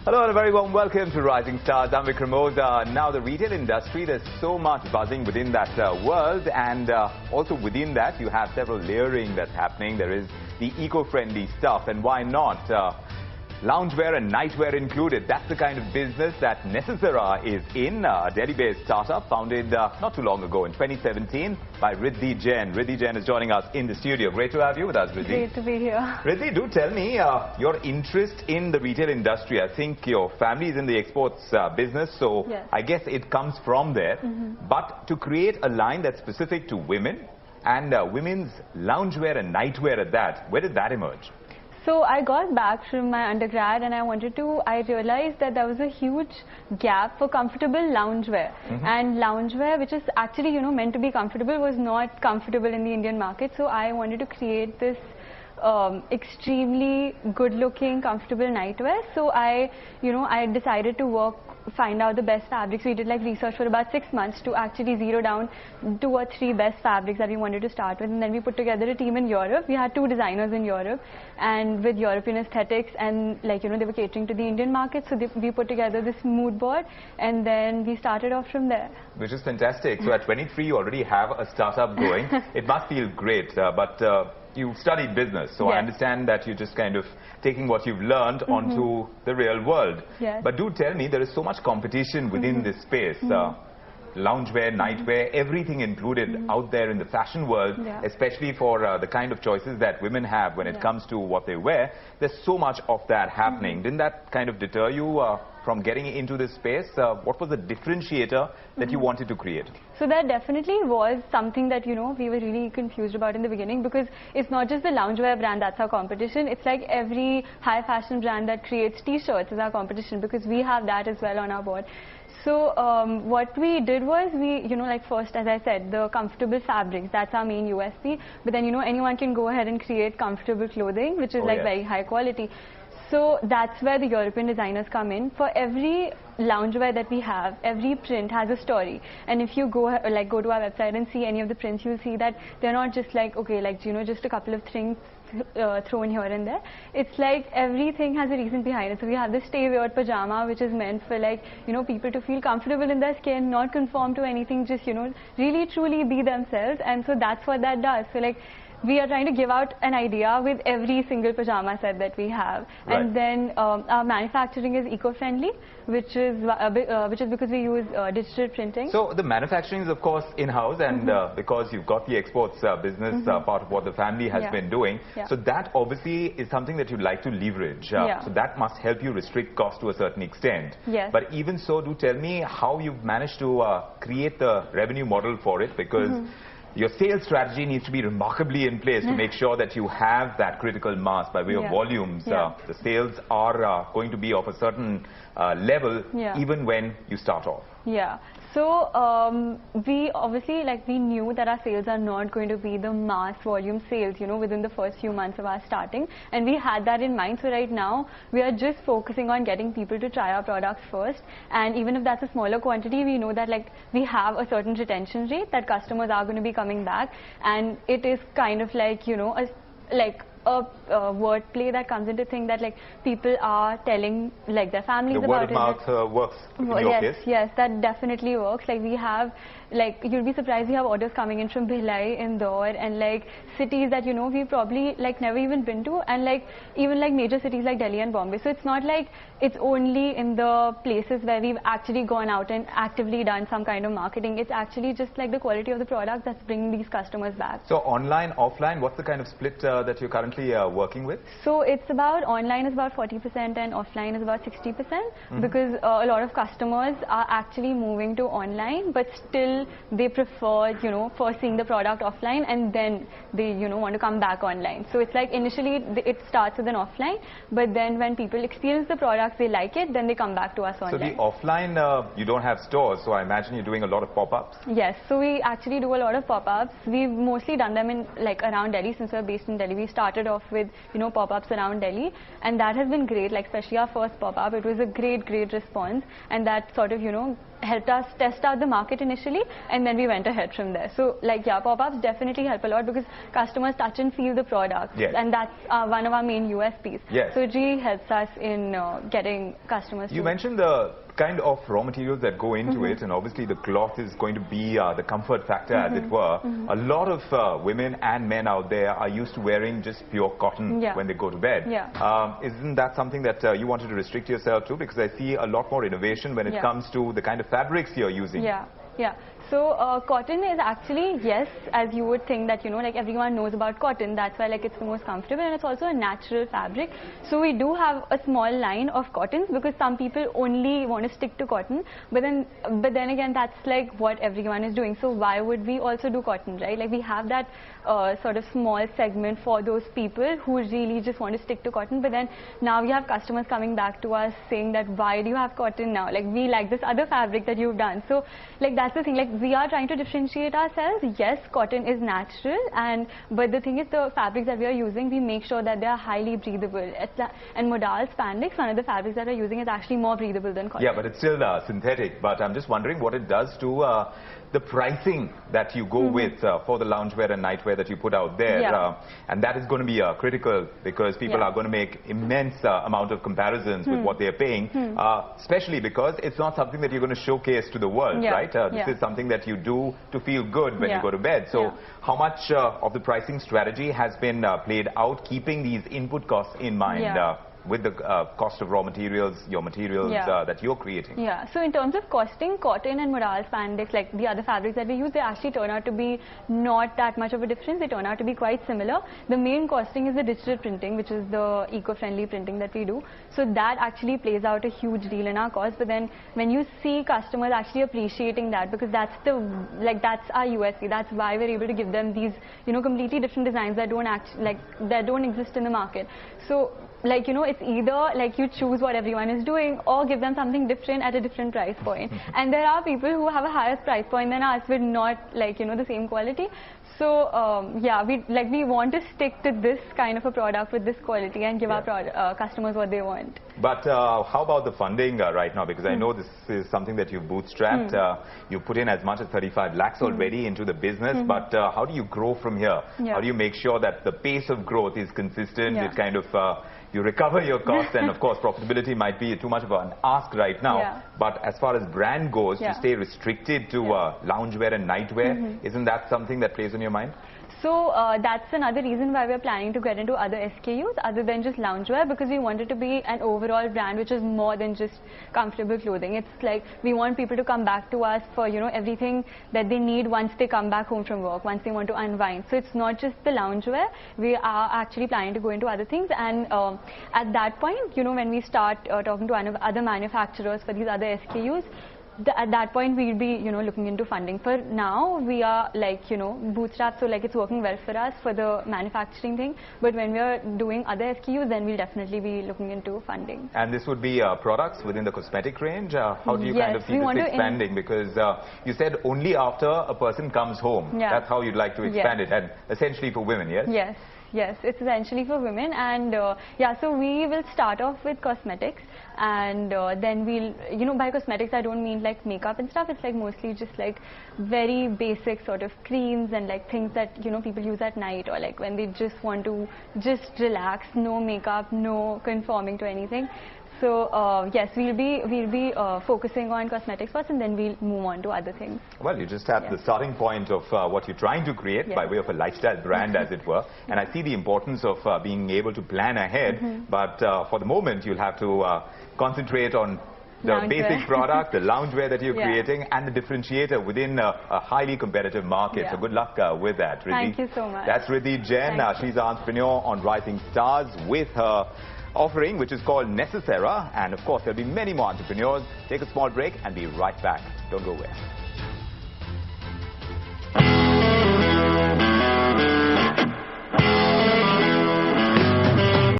Hello and a very warm welcome to Rising Stars. I'm Vikram Oza. Now the retail industry, there's so much buzzing within that world, and also within that you have several layering that's happening. There is the eco-friendly stuff, and why not? Loungewear and nightwear included. That's the kind of business that NeceSera is in, a Delhi-based startup founded not too long ago in 2017 by Riddhi Jain. Riddhi Jain is joining us in the studio. Great to have you with us, Riddhi. Great to be here. Riddhi, do tell me your interest in the retail industry. I think your family is in the exports business, so yes. I guess it comes from there. But to create a line that's specific to women and women's loungewear and nightwear at that, where did that emerge? So I got back from my undergrad and I realized that there was a huge gap for comfortable loungewear. And loungewear, which is actually, meant to be comfortable, was not comfortable in the Indian market. So I wanted to create this extremely good-looking, comfortable nightwear. So I decided to find out the best fabrics. We did like research for about 6 months to actually zero down 2 or 3 best fabrics that we wanted to start with, and then we put together a team in Europe. We had 2 designers in Europe, and with European aesthetics, and they were catering to the Indian market, so we put together this mood board, and then we started off from there. Which is fantastic. So at 23 you already have a startup going. It must feel great, but you've studied business, so yes. I understand that you're just kind of taking what you've learned onto the real world. Yes. But do tell me, there is so much competition within this space. Loungewear, nightwear, everything included out there in the fashion world, especially for the kind of choices that women have when it comes to what they wear. There's so much of that happening. Didn't that kind of deter you from getting into this space? What was the differentiator that you wanted to create? So that definitely was something that, we were really confused about in the beginning, because it's not just the loungewear brand that's our competition. It's like every high fashion brand that creates t-shirts is our competition, because we have that as well on our board. So what we did was first, as I said, the comfortable fabrics, that's our main USP. But then, anyone can go ahead and create comfortable clothing, which is very high quality. So that's where the European designers come in. For every loungewear that we have, every print has a story. And if you go to our website and see any of the prints, you'll see that they're not just just a couple of things thrown here and there. It's like everything has a reason behind it. So we have this stay weird pajama, which is meant for people to feel comfortable in their skin, not conform to anything, just really truly be themselves. And so that's what that does. So we are trying to give out an idea with every single pajama set that we have. Right. And then our manufacturing is eco-friendly, which is because we use digital printing. So the manufacturing is of course in-house, and because you've got the exports business part of what the family has been doing, so that obviously is something that you'd like to leverage. So that must help you restrict costs to a certain extent. Yes. But even so, do tell me how you've managed to create the revenue model for it, because your sales strategy needs to be remarkably in place to make sure that you have that critical mass by way of volumes. The sales are going to be of a certain level even when you start off. Yeah. So we obviously we knew that our sales are not going to be the mass volume sales, within the first few months of our starting, and we had that in mind. So right now we are just focusing on getting people to try our products first, and even if that's a smaller quantity, we know that we have a certain retention rate that customers are going to be coming back, and it is kind of a wordplay that comes into thing that people are telling their families about it. The word of mouth works in your case? Yes, that definitely works. We have you'll be surprised, we have orders coming in from Bhilai, Indore, and cities that we've probably never even been to, and even major cities like Delhi and Bombay. So it's not it's only in the places where we've actually gone out and actively done some kind of marketing. It's actually just the quality of the product that's bringing these customers back. So online, offline, what's the kind of split that you're currently working with? So it's about, online is about 40% and offline is about 60%, because a lot of customers are actually moving to online, but still they prefer, first seeing the product offline, and then they, want to come back online. So it's initially it starts with an offline, but then when people experience the products, they like it, then they come back to us online. So the offline, you don't have stores, so I imagine you're doing a lot of pop-ups? Yes, so we actually do a lot of pop-ups. We've mostly done them in around Delhi. Since we're based in Delhi, we started started off with, you know, pop-ups around Delhi, and that has been great. Like especially our first pop-up, it was a great response, and that sort of, you know, helped us test out the market initially, and then we went ahead from there. So like, yeah, pop-ups definitely help a lot because customers touch and feel the product, and that's one of our main USPs. So it really helps us in getting customers. You mentioned the kind of raw materials that go into it, and obviously the cloth is going to be the comfort factor, as it were. A lot of women and men out there are used to wearing just pure cotton when they go to bed. Isn't that something that you wanted to restrict yourself to? Because I see a lot more innovation when it comes to the kind of fabrics you're using. So cotton is actually, yes, as you would think that, you know, like everyone knows about cotton, that's why like it's the most comfortable, and it's also a natural fabric. So we do have a small line of cottons because some people only want to stick to cotton, but then again, that's like what everyone is doing. So why would we also do cotton, right? Like we have that sort of small segment for those people who really just want to stick to cotton, but then now we have customers coming back to us saying that why do you have cotton now? Like we like this other fabric that you've done. So like that's the thing, like we are trying to differentiate ourselves. Yes, cotton is natural, but the thing is the fabrics that we are using, we make sure that they are highly breathable. And modal spandex, one of the fabrics that we're using, is actually more breathable than cotton. Yeah, but it's still synthetic. But I'm just wondering what it does to the pricing that you go with for the loungewear and nightwear that you put out there. And that is going to be critical because people are going to make immense amount of comparisons with what they're paying, especially because it's not something that you're going to showcase to the world, right? This is something that you do to feel good when you go to bed. So how much of the pricing strategy has been played out, keeping these input costs in mind? With the cost of raw materials, your materials that you're creating? So in terms of costing, cotton and modal spandex, like the other fabrics that we use, they actually turn out to be not that much of a difference. They turn out to be quite similar. The main costing is the digital printing, which is the eco-friendly printing that we do. So that actually plays out a huge deal in our cost. But then when you see customers actually appreciating that, because that's that's our USP. That's why we're able to give them these, you know, completely different designs that don't exist in the market. So like, you know, it's either like you choose what everyone is doing or give them something different at a different price point. And there are people who have a higher price point than us with not, like, you know, the same quality. So yeah, we want to stick to this kind of a product with this quality and give our customers what they want. But how about the funding right now? Because I know this is something that you've bootstrapped. You put in as much as 35 lakhs already into the business. But how do you grow from here? How do you make sure that the pace of growth is consistent? It kind of you recover your costs, and of course profitability might be too much of an ask right now. But as far as brand goes, to stay restricted to loungewear and nightwear, isn't that something that plays on your mind? So that's another reason why we're planning to get into other SKUs other than just loungewear, because we want it to be an overall brand which is more than just comfortable clothing. It's like we want people to come back to us for, you know, everything that they need once they come back home from work, once they want to unwind. So it's not just the loungewear. We are actually planning to go into other things, and at that point, you know, when we start talking to other manufacturers for these other SKUs, at that point we'll be, you know, looking into funding. For now we are, like, you know, bootstrapped, so like it's working well for us for the manufacturing thing, but when we are doing other SKUs, then we'll definitely be looking into funding. And this would be products within the cosmetic range. How do you kind of see this expanding? Because you said only after a person comes home, that's how you'd like to expand it, and essentially for women, yes? Yes, it's essentially for women, and so we will start off with cosmetics, and then we'll, you know, by cosmetics I don't mean like makeup and stuff. It's like mostly just like very basic sort of creams and like things that, you know, people use at night, or like when they just want to just relax, no makeup, no conforming to anything. So yes, we'll be focusing on cosmetics first, and then we'll move on to other things. Well, you just have the starting point of what you're trying to create by way of a lifestyle brand, as it were. And I see the importance of being able to plan ahead. But for the moment, you'll have to concentrate on the basic product, the loungewear that you're creating, and the differentiator within a highly competitive market. So good luck with that, Riddhi. Thank you so much. That's Riddhi Jain. She's an entrepreneur on Rising Stars with her offering, which is called NeceSera. And of course, there'll be many more entrepreneurs. Take a small break and be right back. Don't go away.